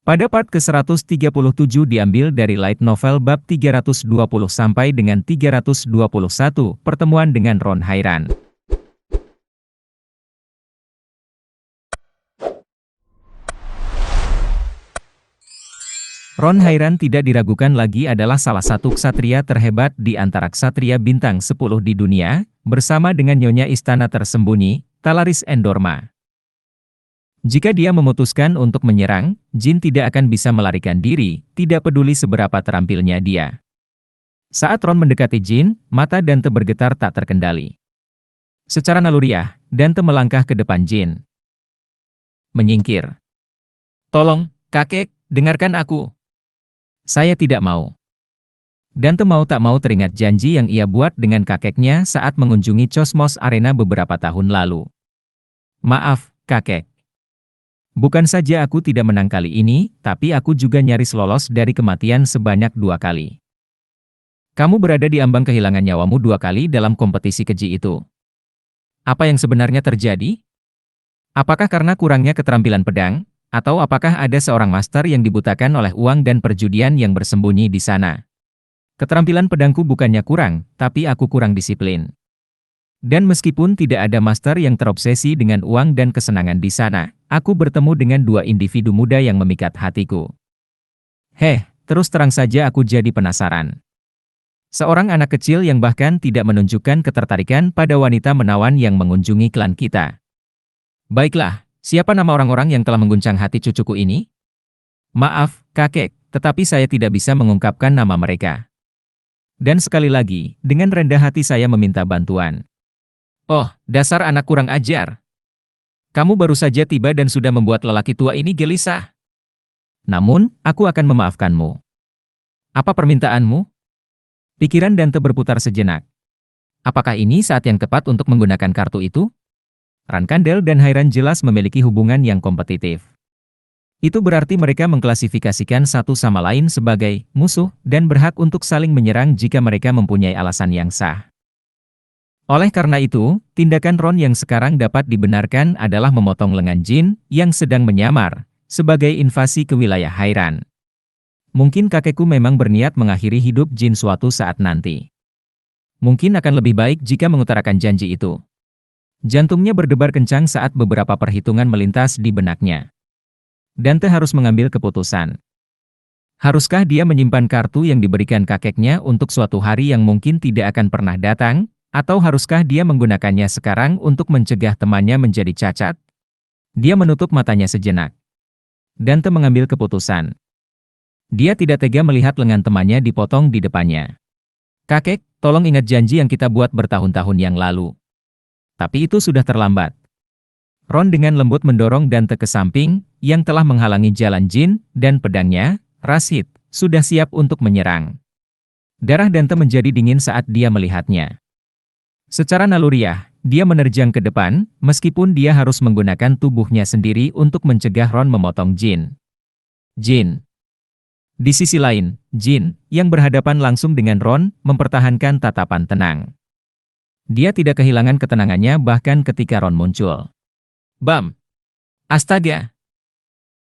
Pada part ke-137 diambil dari light novel bab 320 sampai dengan 321, pertemuan dengan Ron Hairan. Ron Hairan tidak diragukan lagi adalah salah satu ksatria terhebat di antara ksatria bintang 10 di dunia, bersama dengan Nyonya Istana Tersembunyi, Talaris Endorma. Jika dia memutuskan untuk menyerang, Jin tidak akan bisa melarikan diri, tidak peduli seberapa terampilnya dia. Saat Ron mendekati Jin, mata Dante bergetar tak terkendali. Secara naluriah, Dante melangkah ke depan Jin. Menyingkir. Tolong, kakek, dengarkan aku. Saya tidak mau. Dante mau tak mau teringat janji yang ia buat dengan kakeknya saat mengunjungi Cosmos Arena beberapa tahun lalu. Maaf, kakek. Bukan saja aku tidak menang kali ini, tapi aku juga nyaris lolos dari kematian sebanyak 2 kali. Kamu berada di ambang kehilangan nyawamu 2 kali dalam kompetisi keji itu. Apa yang sebenarnya terjadi? Apakah karena kurangnya keterampilan pedang, atau apakah ada seorang master yang dibutakan oleh uang dan perjudian yang bersembunyi di sana? Keterampilan pedangku bukannya kurang, tapi aku kurang disiplin. Dan meskipun tidak ada master yang terobsesi dengan uang dan kesenangan di sana, aku bertemu dengan 2 individu muda yang memikat hatiku. Terus terang saja aku jadi penasaran. Seorang anak kecil yang bahkan tidak menunjukkan ketertarikan pada wanita menawan yang mengunjungi klan kita. Baiklah, siapa nama orang-orang yang telah mengguncang hati cucuku ini? Maaf, kakek, tetapi saya tidak bisa mengungkapkan nama mereka. Dan sekali lagi, dengan rendah hati saya meminta bantuan. Oh, dasar anak kurang ajar. Kamu baru saja tiba dan sudah membuat lelaki tua ini gelisah. Namun, aku akan memaafkanmu. Apa permintaanmu? Pikiran Dante berputar sejenak. Apakah ini saat yang tepat untuk menggunakan kartu itu? Rankandel dan Hairan jelas memiliki hubungan yang kompetitif. Itu berarti mereka mengklasifikasikan satu sama lain sebagai musuh dan berhak untuk saling menyerang jika mereka mempunyai alasan yang sah. Oleh karena itu, tindakan Ron yang sekarang dapat dibenarkan adalah memotong lengan Jin yang sedang menyamar sebagai invasi ke wilayah Hairan. Mungkin kakekku memang berniat mengakhiri hidup Jin suatu saat nanti. Mungkin akan lebih baik jika mengutarakan janji itu. Jantungnya berdebar kencang saat beberapa perhitungan melintas di benaknya. Dante harus mengambil keputusan. Haruskah dia menyimpan kartu yang diberikan kakeknya untuk suatu hari yang mungkin tidak akan pernah datang? Atau haruskah dia menggunakannya sekarang untuk mencegah temannya menjadi cacat? Dia menutup matanya sejenak. Dante mengambil keputusan. Dia tidak tega melihat lengan temannya dipotong di depannya. Kakek, tolong ingat janji yang kita buat bertahun-tahun yang lalu. Tapi itu sudah terlambat. Ron dengan lembut mendorong Dante ke samping, yang telah menghalangi jalan Jin, dan pedangnya, Rashid, sudah siap untuk menyerang. Darah Dante menjadi dingin saat dia melihatnya. Secara naluriah, dia menerjang ke depan, meskipun dia harus menggunakan tubuhnya sendiri untuk mencegah Ron memotong Jin. Di sisi lain, Jin, yang berhadapan langsung dengan Ron, mempertahankan tatapan tenang. Dia tidak kehilangan ketenangannya bahkan ketika Ron muncul. Bam! Astaga!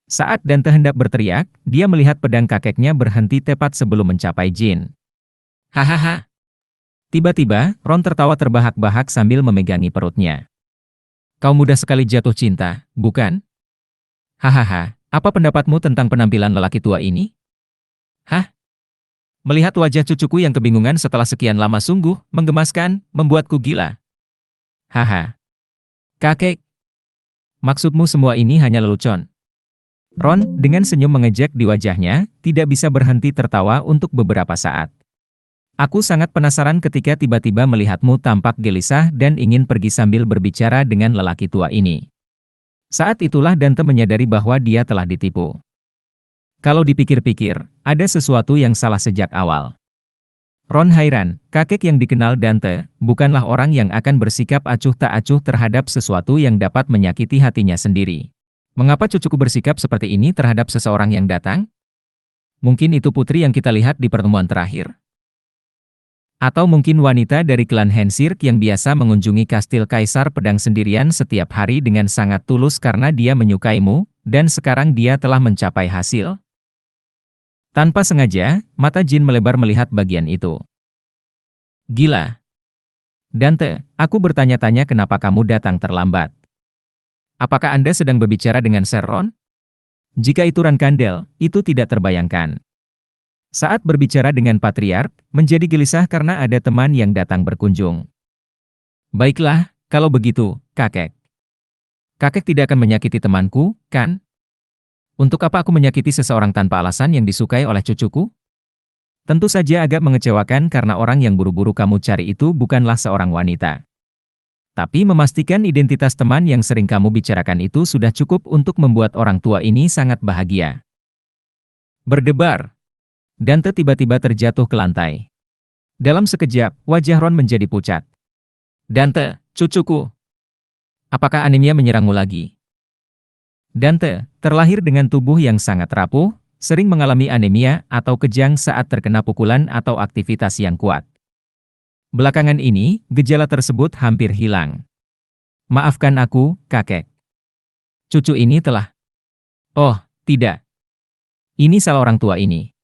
Saat Dante hendak berteriak, dia melihat pedang kakeknya berhenti tepat sebelum mencapai Jin. Hahaha! Tiba-tiba, Ron tertawa terbahak-bahak sambil memegangi perutnya. Kau mudah sekali jatuh cinta, bukan? Hahaha, apa pendapatmu tentang penampilan lelaki tua ini? Hah? Melihat wajah cucuku yang kebingungan setelah sekian lama sungguh menggemaskan, membuatku gila. Haha. Kakek. Maksudmu semua ini hanya lelucon. Ron, dengan senyum mengejek di wajahnya, tidak bisa berhenti tertawa untuk beberapa saat. Aku sangat penasaran ketika tiba-tiba melihatmu tampak gelisah dan ingin pergi sambil berbicara dengan lelaki tua ini. Saat itulah Dante menyadari bahwa dia telah ditipu. Kalau dipikir-pikir, ada sesuatu yang salah sejak awal. Ron Hairan, kakek yang dikenal Dante, bukanlah orang yang akan bersikap acuh tak acuh terhadap sesuatu yang dapat menyakiti hatinya sendiri. Mengapa cucuku bersikap seperti ini terhadap seseorang yang datang? Mungkin itu putri yang kita lihat di pertemuan terakhir. Atau mungkin wanita dari klan Hensirk yang biasa mengunjungi kastil Kaisar Pedang sendirian setiap hari dengan sangat tulus karena dia menyukaimu, dan sekarang dia telah mencapai hasil. Tanpa sengaja, mata Jin melebar melihat bagian itu. Gila. Dante, aku bertanya-tanya kenapa kamu datang terlambat. Apakah Anda sedang berbicara dengan Sir Ron? Jika itu Rankandel, itu tidak terbayangkan. Saat berbicara dengan Patriark, menjadi gelisah karena ada teman yang datang berkunjung. Baiklah, kalau begitu, kakek. Kakek tidak akan menyakiti temanku, kan? Untuk apa aku menyakiti seseorang tanpa alasan yang disukai oleh cucuku? Tentu saja agak mengecewakan karena orang yang buru-buru kamu cari itu bukanlah seorang wanita. Tapi memastikan identitas teman yang sering kamu bicarakan itu sudah cukup untuk membuat orang tua ini sangat bahagia. Berdebar. Dante tiba-tiba terjatuh ke lantai. Dalam sekejap, wajah Ron menjadi pucat. Dante, cucuku. Apakah anemia menyerangmu lagi? Dante, terlahir dengan tubuh yang sangat rapuh, sering mengalami anemia atau kejang saat terkena pukulan atau aktivitas yang kuat. Belakangan ini, gejala tersebut hampir hilang. Maafkan aku, kakek. Cucu ini telah... Oh, tidak. Ini salah orang tua ini.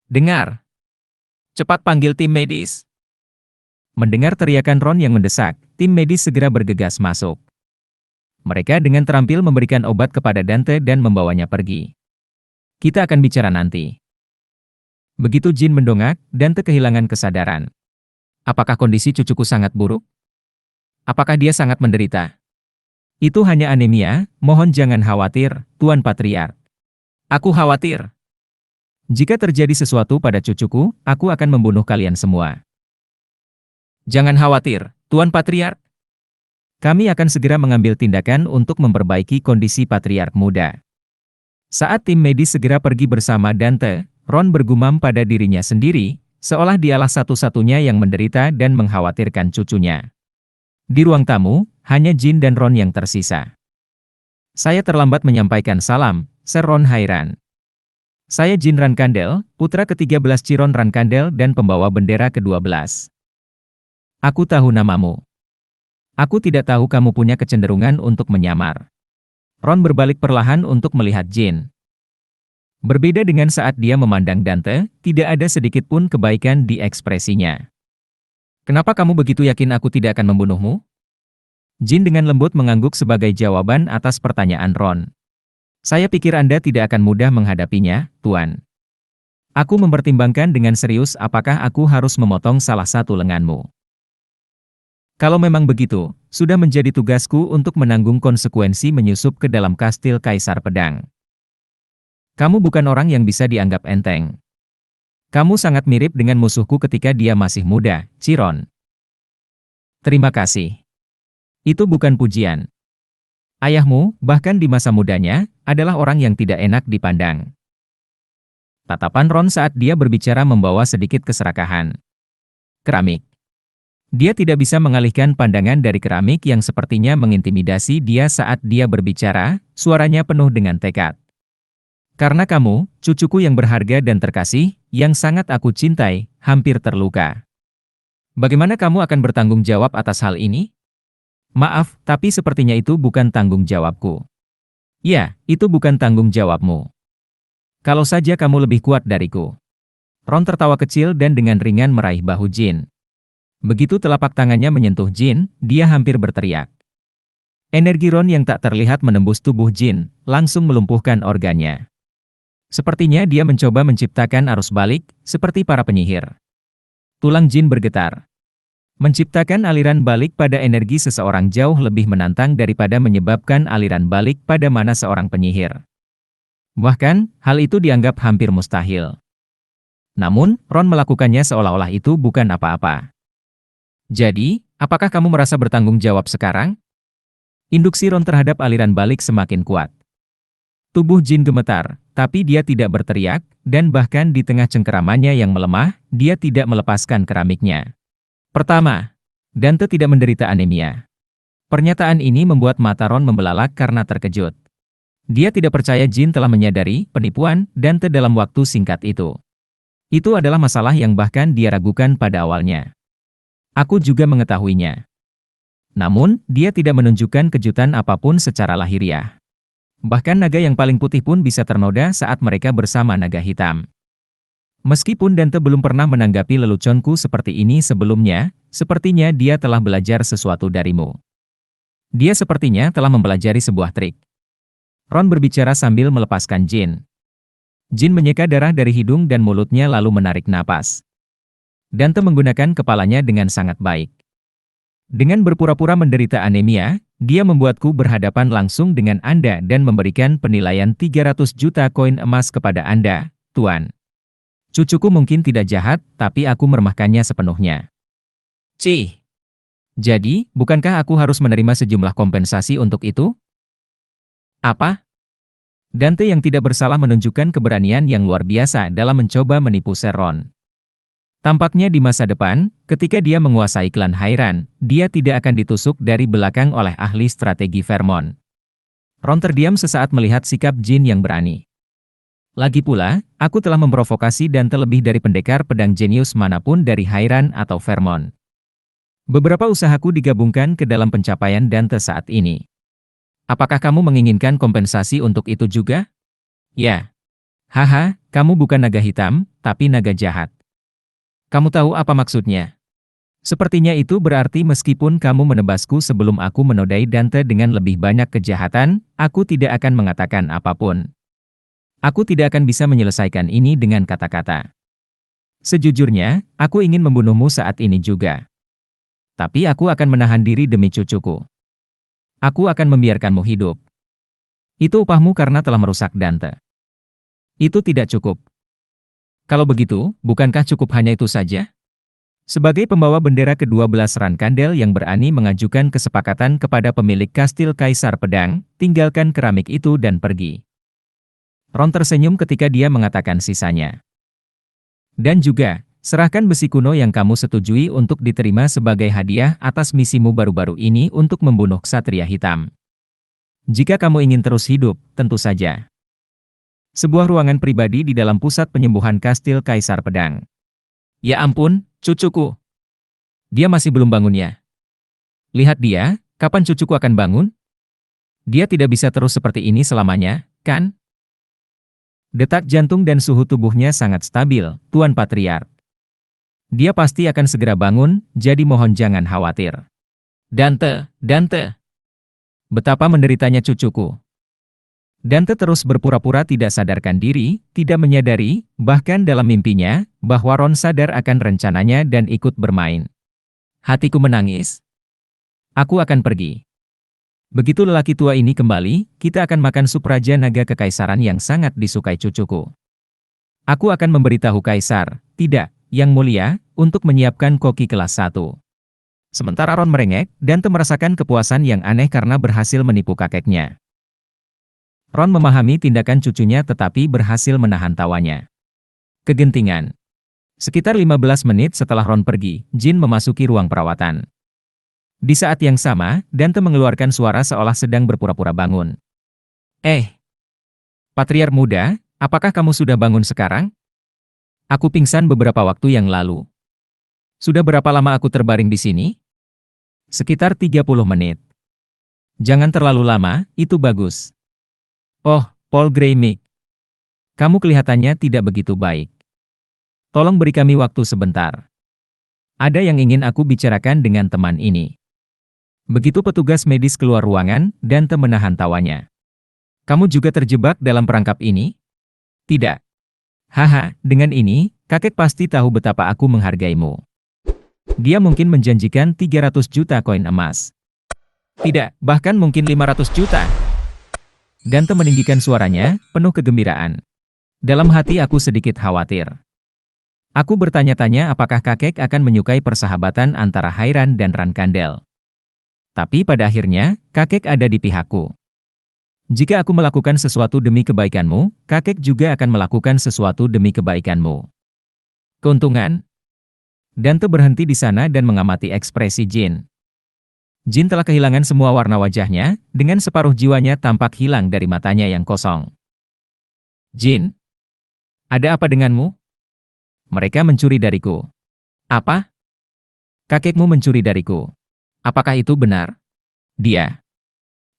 Dengar. Cepat panggil tim medis. Mendengar teriakan Ron yang mendesak, tim medis segera bergegas masuk. Mereka dengan terampil memberikan obat kepada Dante dan membawanya pergi. Kita akan bicara nanti. Begitu Jin mendongak, Dante kehilangan kesadaran. Apakah kondisi cucuku sangat buruk? Apakah dia sangat menderita? Itu hanya anemia, mohon jangan khawatir, Tuan Patriark. Aku khawatir. Jika terjadi sesuatu pada cucuku, aku akan membunuh kalian semua. Jangan khawatir, Tuan Patriark. Kami akan segera mengambil tindakan untuk memperbaiki kondisi Patriark muda. Saat tim medis segera pergi bersama Dante, Ron bergumam pada dirinya sendiri, seolah dialah satu-satunya yang menderita dan mengkhawatirkan cucunya. Di ruang tamu, hanya Jin dan Ron yang tersisa. Saya terlambat menyampaikan salam, Sir Ron Hairan. Saya Jin Rankandel, putra ke-13 Chiron Rankandel dan pembawa bendera ke-12. Aku tahu namamu. Aku tidak tahu kamu punya kecenderungan untuk menyamar. Ron berbalik perlahan untuk melihat Jin. Berbeda dengan saat dia memandang Dante, tidak ada sedikit pun kebaikan di ekspresinya. Kenapa kamu begitu yakin aku tidak akan membunuhmu? Jin dengan lembut mengangguk sebagai jawaban atas pertanyaan Ron. Saya pikir Anda tidak akan mudah menghadapinya, Tuan. Aku mempertimbangkan dengan serius apakah aku harus memotong salah satu lenganmu. Kalau memang begitu, sudah menjadi tugasku untuk menanggung konsekuensi menyusup ke dalam kastil Kaisar Pedang. Kamu bukan orang yang bisa dianggap enteng. Kamu sangat mirip dengan musuhku ketika dia masih muda, Chiron. Terima kasih. Itu bukan pujian. Ayahmu, bahkan di masa mudanya, adalah orang yang tidak enak dipandang. Tatapan Ron saat dia berbicara membawa sedikit keserakahan. Keramik. Dia tidak bisa mengalihkan pandangan dari keramik yang sepertinya mengintimidasi dia saat dia berbicara, suaranya penuh dengan tekad. Karena kamu, cucuku yang berharga dan terkasih, yang sangat aku cintai, hampir terluka. Bagaimana kamu akan bertanggung jawab atas hal ini? Maaf, tapi sepertinya itu bukan tanggung jawabku. Ya, itu bukan tanggung jawabmu. Kalau saja kamu lebih kuat dariku. Ron tertawa kecil dan dengan ringan meraih bahu Jin. Begitu telapak tangannya menyentuh Jin, dia hampir berteriak. Energi Ron yang tak terlihat menembus tubuh Jin, langsung melumpuhkan organnya. Sepertinya dia mencoba menciptakan arus balik, seperti para penyihir. Tulang Jin bergetar. Menciptakan aliran balik pada energi seseorang jauh lebih menantang daripada menyebabkan aliran balik pada mana seorang penyihir. Bahkan, hal itu dianggap hampir mustahil. Namun, Ron melakukannya seolah-olah itu bukan apa-apa. Jadi, apakah kamu merasa bertanggung jawab sekarang? Induksi Ron terhadap aliran balik semakin kuat. Tubuh Jin gemetar, tapi dia tidak berteriak, dan bahkan di tengah cengkeramannya yang melemah, dia tidak melepaskan keramiknya. Pertama, Dante tidak menderita anemia. Pernyataan ini membuat mata Ron membelalak karena terkejut. Dia tidak percaya Jin telah menyadari penipuan Dante dalam waktu singkat itu. Itu adalah masalah yang bahkan dia ragukan pada awalnya. Aku juga mengetahuinya. Namun, dia tidak menunjukkan kejutan apapun secara lahiriah. Bahkan naga yang paling putih pun bisa ternoda saat mereka bersama naga hitam. Meskipun Dante belum pernah menanggapi leluconku seperti ini sebelumnya, sepertinya dia telah belajar sesuatu darimu. Dia sepertinya telah mempelajari sebuah trik. Ron berbicara sambil melepaskan Jin. Jin menyeka darah dari hidung dan mulutnya lalu menarik napas. Dante menggunakan kepalanya dengan sangat baik. Dengan berpura-pura menderita anemia, dia membuatku berhadapan langsung dengan Anda dan memberikan penilaian 300 juta koin emas kepada Anda, Tuan. Cucuku mungkin tidak jahat, tapi aku meremehkannya sepenuhnya. Cih. Jadi, bukankah aku harus menerima sejumlah kompensasi untuk itu? Apa? Dante yang tidak bersalah menunjukkan keberanian yang luar biasa dalam mencoba menipu Ser Ron. Tampaknya di masa depan, ketika dia menguasai klan Hairan, dia tidak akan ditusuk dari belakang oleh ahli strategi Vermont. Ron terdiam sesaat melihat sikap Jin yang berani. Lagi pula, aku telah memprovokasi dan terlebih dari pendekar pedang jenius manapun dari Hairan atau Vermont. Beberapa usahaku digabungkan ke dalam pencapaian Dante saat ini. Apakah kamu menginginkan kompensasi untuk itu juga? Ya. Haha, kamu bukan naga hitam, tapi naga jahat. Kamu tahu apa maksudnya? Sepertinya itu berarti meskipun kamu menebasku sebelum aku menodai Dante dengan lebih banyak kejahatan, aku tidak akan mengatakan apapun. Aku tidak akan bisa menyelesaikan ini dengan kata-kata. Sejujurnya, aku ingin membunuhmu saat ini juga. Tapi aku akan menahan diri demi cucuku. Aku akan membiarkanmu hidup. Itu upahmu karena telah merusak Dante. Itu tidak cukup. Kalau begitu, bukankah cukup hanya itu saja? Sebagai pembawa bendera ke-12 Rankandel yang berani mengajukan kesepakatan kepada pemilik kastil Kaisar Pedang, tinggalkan keramik itu dan pergi. Ron tersenyum ketika dia mengatakan sisanya. Dan juga, serahkan besi kuno yang kamu setujui untuk diterima sebagai hadiah atas misimu baru-baru ini untuk membunuh Ksatria Hitam. Jika kamu ingin terus hidup, tentu saja. Sebuah ruangan pribadi di dalam pusat penyembuhan kastil Kaisar Pedang. Ya ampun, cucuku. Dia masih belum bangun ya. Lihat dia, kapan cucuku akan bangun? Dia tidak bisa terus seperti ini selamanya, kan? Detak jantung dan suhu tubuhnya sangat stabil, Tuan Patriark. Dia pasti akan segera bangun, jadi mohon jangan khawatir. Dante. Betapa menderitanya cucuku. Dante terus berpura-pura tidak sadarkan diri, tidak menyadari, bahkan dalam mimpinya, bahwa Ron sadar akan rencananya dan ikut bermain. Hatiku menangis. Aku akan pergi. Begitu lelaki tua ini kembali, kita akan makan sup Raja Naga Kekaisaran yang sangat disukai cucuku. Aku akan memberitahu Kaisar, tidak, Yang Mulia, untuk menyiapkan koki kelas 1. Sementara Ron merengek, Dante merasakan kepuasan yang aneh karena berhasil menipu kakeknya. Ron memahami tindakan cucunya tetapi berhasil menahan tawanya. Kegentingan. Sekitar 15 menit setelah Ron pergi, Jin memasuki ruang perawatan. Di saat yang sama, Dante mengeluarkan suara seolah sedang berpura-pura bangun. Patriark muda, apakah kamu sudah bangun sekarang? Aku pingsan beberapa waktu yang lalu. Sudah berapa lama aku terbaring di sini? Sekitar 30 menit. Jangan terlalu lama, itu bagus. Oh, Paul Greymick. Kamu kelihatannya tidak begitu baik. Tolong beri kami waktu sebentar. Ada yang ingin aku bicarakan dengan teman ini. Begitu petugas medis keluar ruangan, Dante menahan tawanya. Kamu juga terjebak dalam perangkap ini? Tidak. Haha, dengan ini, kakek pasti tahu betapa aku menghargaimu. Dia mungkin menjanjikan 300 juta koin emas. Tidak, bahkan mungkin 500 juta. Dante meninggikan suaranya, penuh kegembiraan. Dalam hati aku sedikit khawatir. Aku bertanya-tanya apakah kakek akan menyukai persahabatan antara Hairan dan Rankandel. Tapi pada akhirnya, kakek ada di pihakku. Jika aku melakukan sesuatu demi kebaikanmu, kakek juga akan melakukan sesuatu demi kebaikanmu. Keuntungan? Dante berhenti di sana dan mengamati ekspresi Jin. Jin telah kehilangan semua warna wajahnya, dengan separuh jiwanya tampak hilang dari matanya yang kosong. Jin? Ada apa denganmu? Mereka mencuri dariku. Apa? Kakekmu mencuri dariku. Apakah itu benar? Dia.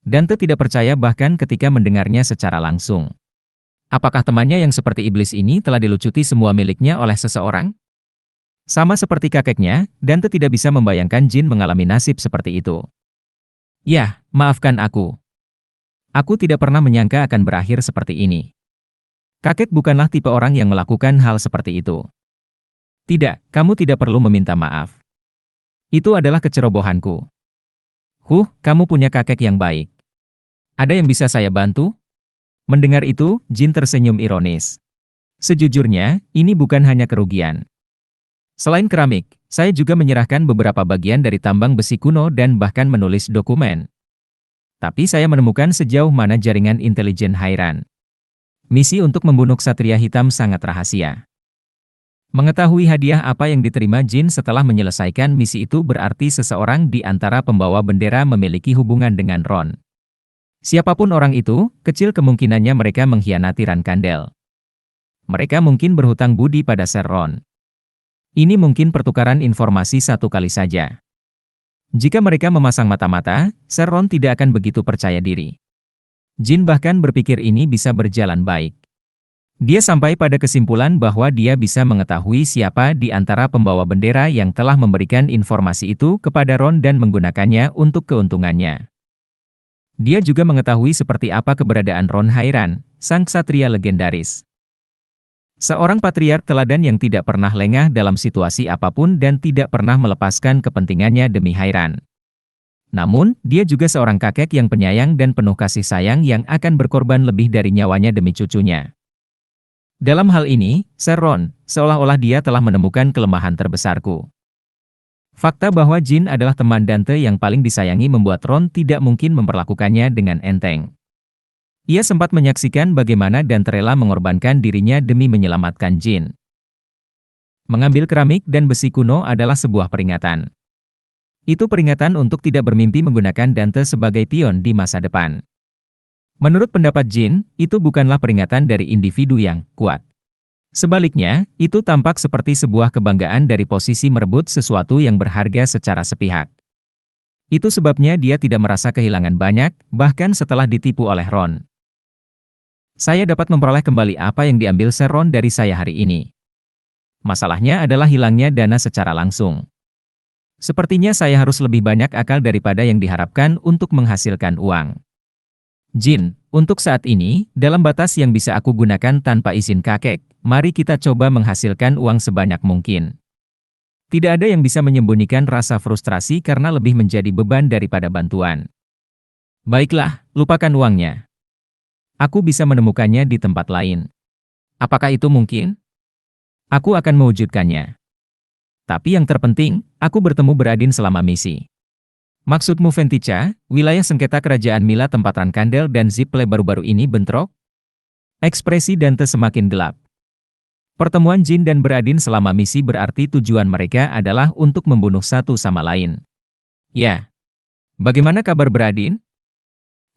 Dante tidak percaya bahkan ketika mendengarnya secara langsung. Apakah temannya yang seperti iblis ini telah dilucuti semua miliknya oleh seseorang? Sama seperti kakeknya, Dante tidak bisa membayangkan Jin mengalami nasib seperti itu. Yah, maafkan aku. Aku tidak pernah menyangka akan berakhir seperti ini. Kakek bukanlah tipe orang yang melakukan hal seperti itu. Tidak, kamu tidak perlu meminta maaf. Itu adalah kecerobohanku. Kamu punya kakek yang baik. Ada yang bisa saya bantu? Mendengar itu, Jin tersenyum ironis. Sejujurnya, ini bukan hanya kerugian. Selain keramik, saya juga menyerahkan beberapa bagian dari tambang besi kuno dan bahkan menulis dokumen. Tapi saya menemukan sejauh mana jaringan intelijen Hairan. Misi untuk membunuh Ksatria Hitam sangat rahasia. Mengetahui hadiah apa yang diterima Jin setelah menyelesaikan misi itu berarti seseorang di antara pembawa bendera memiliki hubungan dengan Ron. Siapapun orang itu, kecil kemungkinannya mereka mengkhianati Ran Kandel. Mereka mungkin berhutang budi pada Ser Ron. Ini mungkin pertukaran informasi satu kali saja. Jika mereka memasang mata-mata, Ser Ron tidak akan begitu percaya diri. Jin bahkan berpikir ini bisa berjalan baik. Dia sampai pada kesimpulan bahwa dia bisa mengetahui siapa di antara pembawa bendera yang telah memberikan informasi itu kepada Ron dan menggunakannya untuk keuntungannya. Dia juga mengetahui seperti apa keberadaan Ron Hairan, sang ksatria legendaris. Seorang patriark teladan yang tidak pernah lengah dalam situasi apapun dan tidak pernah melepaskan kepentingannya demi Hairan. Namun, dia juga seorang kakek yang penyayang dan penuh kasih sayang yang akan berkorban lebih dari nyawanya demi cucunya. Dalam hal ini, Ser Ron, seolah-olah dia telah menemukan kelemahan terbesarku. Fakta bahwa Jin adalah teman Dante yang paling disayangi membuat Ron tidak mungkin memperlakukannya dengan enteng. Ia sempat menyaksikan bagaimana Dante rela mengorbankan dirinya demi menyelamatkan Jin. Mengambil keramik dan besi kuno adalah sebuah peringatan. Itu peringatan untuk tidak bermimpi menggunakan Dante sebagai pion di masa depan. Menurut pendapat Jin, itu bukanlah peringatan dari individu yang kuat. Sebaliknya, itu tampak seperti sebuah kebanggaan dari posisi merebut sesuatu yang berharga secara sepihak. Itu sebabnya dia tidak merasa kehilangan banyak, bahkan setelah ditipu oleh Ron. Saya dapat memperoleh kembali apa yang diambil Ser Ron dari saya hari ini. Masalahnya adalah hilangnya dana secara langsung. Sepertinya saya harus lebih banyak akal daripada yang diharapkan untuk menghasilkan uang. Jin, untuk saat ini, dalam batas yang bisa aku gunakan tanpa izin kakek, mari kita coba menghasilkan uang sebanyak mungkin. Tidak ada yang bisa menyembunyikan rasa frustrasi karena lebih menjadi beban daripada bantuan. Baiklah, lupakan uangnya. Aku bisa menemukannya di tempat lain. Apakah itu mungkin? Aku akan mewujudkannya. Tapi yang terpenting, aku bertemu Beradin selama misi. Maksudmu Ventica, wilayah sengketa kerajaan Mila tempat Ran Kandel dan Zipple baru-baru ini bentrok? Ekspresi Dante semakin gelap. Pertemuan Jin dan Beradin selama misi berarti tujuan mereka adalah untuk membunuh satu sama lain. Ya. Bagaimana kabar Beradin?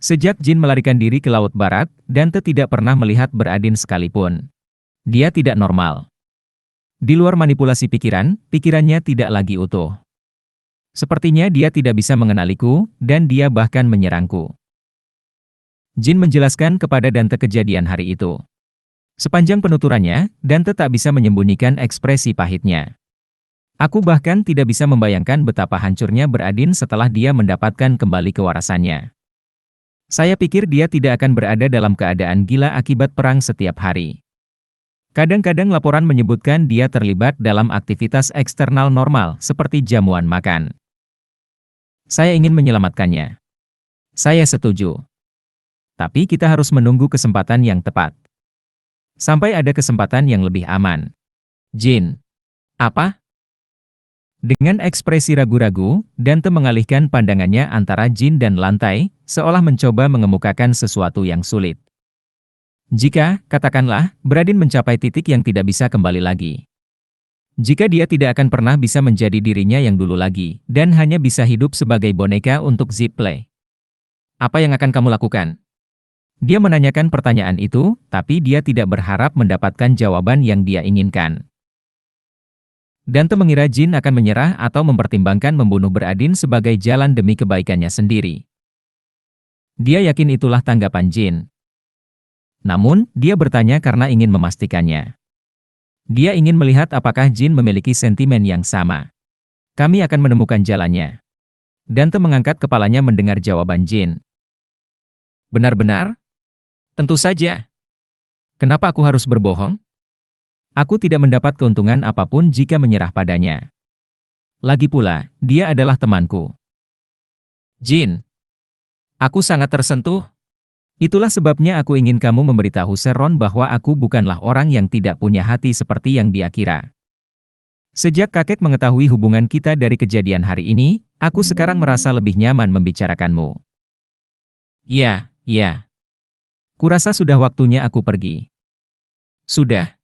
Sejak Jin melarikan diri ke Laut Barat, Dante tidak pernah melihat Beradin sekalipun. Dia tidak normal. Di luar manipulasi pikiran, pikirannya tidak lagi utuh. Sepertinya dia tidak bisa mengenaliku, dan dia bahkan menyerangku. Jin menjelaskan kepada Dante kejadian hari itu. Sepanjang penuturannya, Dante tak bisa menyembunyikan ekspresi pahitnya. Aku bahkan tidak bisa membayangkan betapa hancurnya Beradin setelah dia mendapatkan kembali kewarasannya. Saya pikir dia tidak akan berada dalam keadaan gila akibat perang setiap hari. Kadang-kadang laporan menyebutkan dia terlibat dalam aktivitas eksternal normal seperti jamuan makan. Saya ingin menyelamatkannya. Saya setuju. Tapi kita harus menunggu kesempatan yang tepat. Sampai ada kesempatan yang lebih aman. Jin. Apa? Dengan ekspresi ragu-ragu, Dante mengalihkan pandangannya antara Jin dan lantai, seolah mencoba mengemukakan sesuatu yang sulit. Jika, katakanlah, Beradin mencapai titik yang tidak bisa kembali lagi. Jika dia tidak akan pernah bisa menjadi dirinya yang dulu lagi, dan hanya bisa hidup sebagai boneka untuk Zipple. Apa yang akan kamu lakukan? Dia menanyakan pertanyaan itu, tapi dia tidak berharap mendapatkan jawaban yang dia inginkan. Dante mengira Jin akan menyerah atau mempertimbangkan membunuh Beradin sebagai jalan demi kebaikannya sendiri. Dia yakin itulah tanggapan Jin. Namun, dia bertanya karena ingin memastikannya. Dia ingin melihat apakah Jin memiliki sentimen yang sama. Kami akan menemukan jalannya. Dante mengangkat kepalanya mendengar jawaban Jin. Benar-benar? Tentu saja. Kenapa aku harus berbohong? Aku tidak mendapat keuntungan apapun jika menyerah padanya. Lagi pula, dia adalah temanku. Jin, aku sangat tersentuh. Itulah sebabnya aku ingin kamu memberitahu Sir Ron bahwa aku bukanlah orang yang tidak punya hati seperti yang dia kira. Sejak kakek mengetahui hubungan kita dari kejadian hari ini, aku sekarang merasa lebih nyaman membicarakanmu. Ya. Kurasa sudah waktunya aku pergi. Sudah.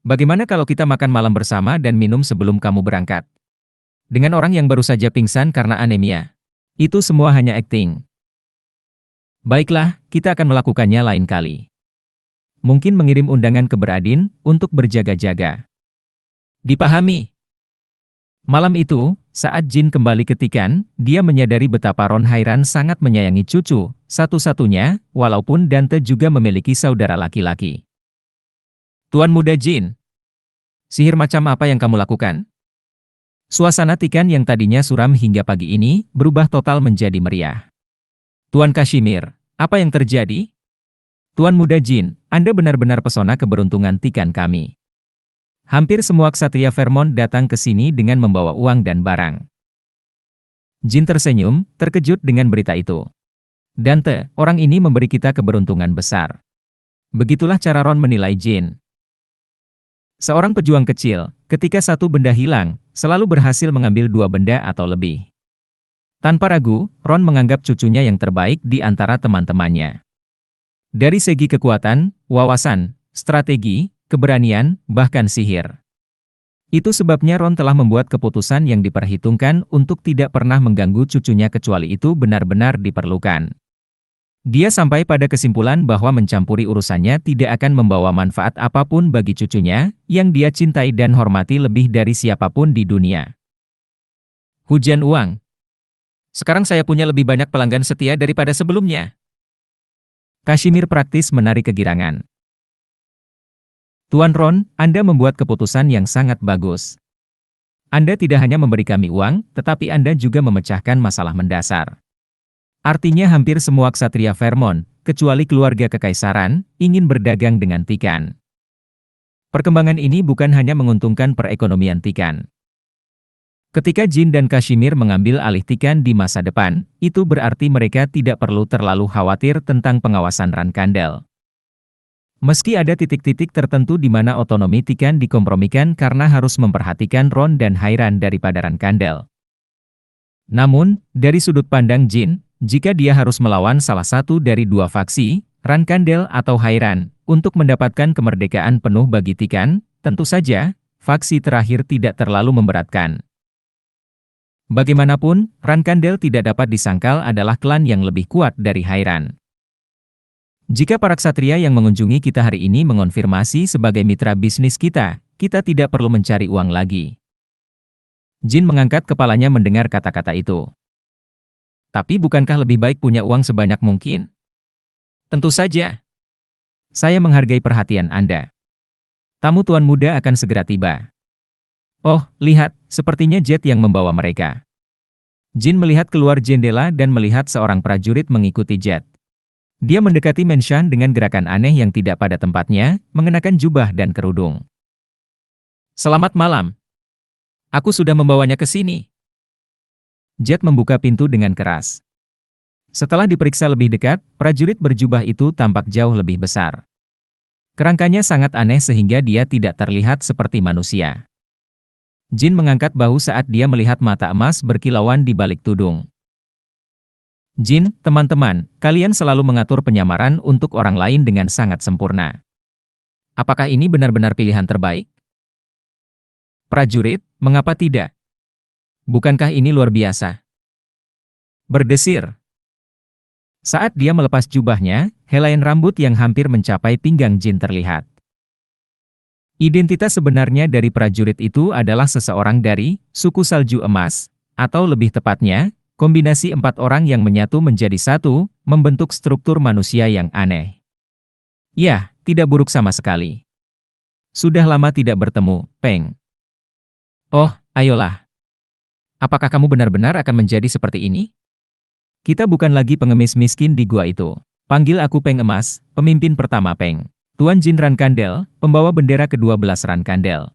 Bagaimana kalau kita makan malam bersama dan minum sebelum kamu berangkat? Dengan orang yang baru saja pingsan karena anemia. Itu semua hanya akting. Baiklah, kita akan melakukannya lain kali. Mungkin mengirim undangan ke Beradin untuk berjaga-jaga. Dipahami. Malam itu, saat Jin kembali ke Tikan, dia menyadari betapa Ron Hairan sangat menyayangi cucu, satu-satunya, walaupun Dante juga memiliki saudara laki-laki. Tuan Muda Jin, sihir macam apa yang kamu lakukan? Suasana Tikan yang tadinya suram hingga pagi ini, berubah total menjadi meriah. Tuan Kashimir, apa yang terjadi? Tuan Muda Jin, Anda benar-benar pesona keberuntungan Tikan kami. Hampir semua ksatria Vermont datang ke sini dengan membawa uang dan barang. Jin tersenyum, terkejut dengan berita itu. Dante, orang ini memberi kita keberuntungan besar. Begitulah cara Ron menilai Jin. Seorang pejuang kecil, ketika satu benda hilang, selalu berhasil mengambil dua benda atau lebih. Tanpa ragu, Ron menganggap cucunya yang terbaik di antara teman-temannya. Dari segi kekuatan, wawasan, strategi, keberanian, bahkan sihir. Itu sebabnya Ron telah membuat keputusan yang diperhitungkan untuk tidak pernah mengganggu cucunya kecuali itu benar-benar diperlukan. Dia sampai pada kesimpulan bahwa mencampuri urusannya tidak akan membawa manfaat apapun bagi cucunya, yang dia cintai dan hormati lebih dari siapapun di dunia. Hujan uang. Sekarang saya punya lebih banyak pelanggan setia daripada sebelumnya. Kashimir praktis menarik kegirangan. Tuan Ron, Anda membuat keputusan yang sangat bagus. Anda tidak hanya memberi kami uang, tetapi Anda juga memecahkan masalah mendasar. Artinya hampir semua ksatria Vermont, kecuali keluarga kekaisaran, ingin berdagang dengan Tikan. Perkembangan ini bukan hanya menguntungkan perekonomian Tikan. Ketika Jin dan Kashimir mengambil alih Tikan di masa depan, itu berarti mereka tidak perlu terlalu khawatir tentang pengawasan Rankandel. Meski ada titik-titik tertentu di mana otonomi Tikan dikompromikan karena harus memperhatikan Ron dan Hairan daripada Rankandel. Namun, dari sudut pandang Jin, jika dia harus melawan salah satu dari dua faksi, Rankandel atau Hairan, untuk mendapatkan kemerdekaan penuh bagi Tikan, tentu saja, faksi terakhir tidak terlalu memberatkan. Bagaimanapun, Rankandel tidak dapat disangkal adalah klan yang lebih kuat dari Hairan. Jika para ksatria yang mengunjungi kita hari ini mengonfirmasi sebagai mitra bisnis kita tidak perlu mencari uang lagi. Jin mengangkat kepalanya mendengar kata-kata itu. Tapi bukankah lebih baik punya uang sebanyak mungkin? Tentu saja. Saya menghargai perhatian Anda. Tamu tuan muda akan segera tiba. Oh, lihat, sepertinya jet yang membawa mereka. Jin melihat keluar jendela dan melihat seorang prajurit mengikuti jet. Dia mendekati Menshan dengan gerakan aneh yang tidak pada tempatnya, mengenakan jubah dan kerudung. Selamat malam. Aku sudah membawanya ke sini. Jet membuka pintu dengan keras. Setelah diperiksa lebih dekat, prajurit berjubah itu tampak jauh lebih besar. Kerangkanya sangat aneh sehingga dia tidak terlihat seperti manusia. Jin mengangkat bahu saat dia melihat mata emas berkilauan di balik tudung. Jin, teman-teman, kalian selalu mengatur penyamaran untuk orang lain dengan sangat sempurna. Apakah ini benar-benar pilihan terbaik? Prajurit, mengapa tidak? Bukankah ini luar biasa? Berdesir. Saat dia melepas jubahnya, helaian rambut yang hampir mencapai pinggang Jin terlihat. Identitas sebenarnya dari prajurit itu adalah seseorang dari suku salju emas, atau lebih tepatnya, kombinasi 4 orang yang menyatu menjadi satu, membentuk struktur manusia yang aneh. Ya, tidak buruk sama sekali. Sudah lama tidak bertemu, Peng. Oh, ayolah. Apakah kamu benar-benar akan menjadi seperti ini? Kita bukan lagi pengemis miskin di gua itu. Panggil aku Peng Emas, pemimpin pertama Peng. Tuan Jin Ran Kandel, pembawa bendera ke-12 Ran Kandel.